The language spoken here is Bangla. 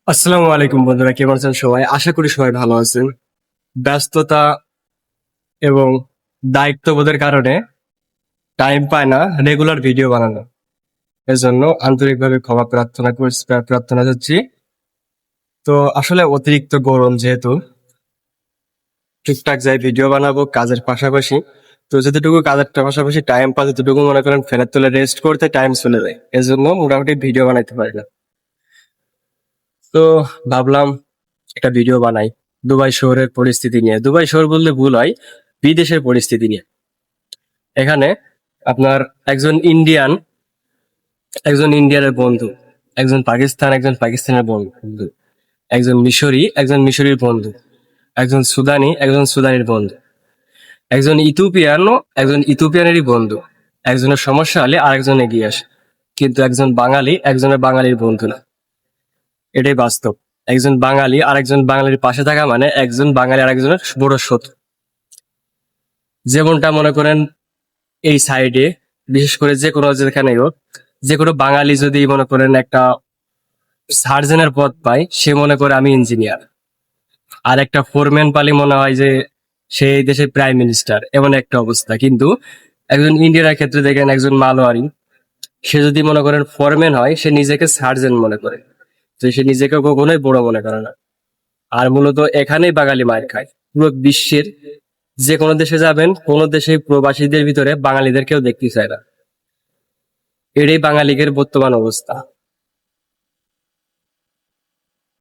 আসসালামু আলাইকুম বন্ধুরা, কেমন আছেন সবাই? আশা করি সবাই ভালো আছেন। ব্যস্ততা এবং দায়িত্ববোধের কারণে টাইম পায় না রেগুলার ভিডিও বানানো। এজন্য আন্তরিকভাবে ক্ষমা প্রার্থনা করছি। তো আসলে অতিরিক্ত গরম যেহেতু টুকটাক যাই ভিডিও বানাবো কাজের পাশাপাশি। তো যতটুকু কাজের পাশাপাশি টাইম পাই ততটুকু মনে করেন ফেরার তোলে রেস্ট করতে টাইম চলে যায়, এজন্য মোটামুটি ভিডিও বানাইতে পারি না। তো ভাবলাম একটা ভিডিও বানাই দুবাই শহরের পরিস্থিতি নিয়ে। দুবাই শহর বললে ভুল হয়, বিদেশের পরিস্থিতি নিয়ে। এখানে আপনার একজন ইন্ডিয়ান, একজন ইন্ডিয়ানের বন্ধু, একজন পাকিস্তানের বন্ধু, একজন মিশরি, একজন মিশরীর বন্ধু, একজন সুদানি, একজন সুদানির বন্ধু, একজন ইথিওপিয়ানও, একজন ইথিওপিয়ানেরই বন্ধু। একজনের সমস্যা হলে আরেকজন এগিয়ে আসে, কিন্তু একজন বাঙালি একজনের বাঙালির বন্ধু না। এটাই বাস্তব। একজন বাঙালি আরেকজন বাঙালির পাশে থাকা মানে একজন বাঙালি আরেকজনের বড় শত্রু। যেমনটা মনে করেন এই সাইডে, বিশেষ করে যে কোনো যেখানেই হোক, যে কোনো বাঙালি যদি মনে করেন একটা সার্জনের পদ পায়, সে মনে করে আমি ইঞ্জিনিয়ার। আর একটা ফোরম্যান পালি মনে হয় যে সেই দেশের প্রাইম মিনিস্টার, এমন একটা অবস্থা। কিন্তু একজন ইন্ডিয়ানের ক্ষেত্রে দেখেন, একজন মালোয়ারি, সে যদি মনে করেন ফোরম্যান হয়, সে নিজেকে সার্জেন মনে করে। তো সে নিজেকে কখনোই বড় মনে করে না। আর মূলত এখানেই বাঙালি মার খায়। পুরো বিশ্বের যে কোনো দেশে যাবেন, কোনো দেশে প্রবাসীদের ভিতরে বাঙালিদের কেউ দেখতে চায় না। এটাই বাঙালিদের বর্তমান অবস্থা।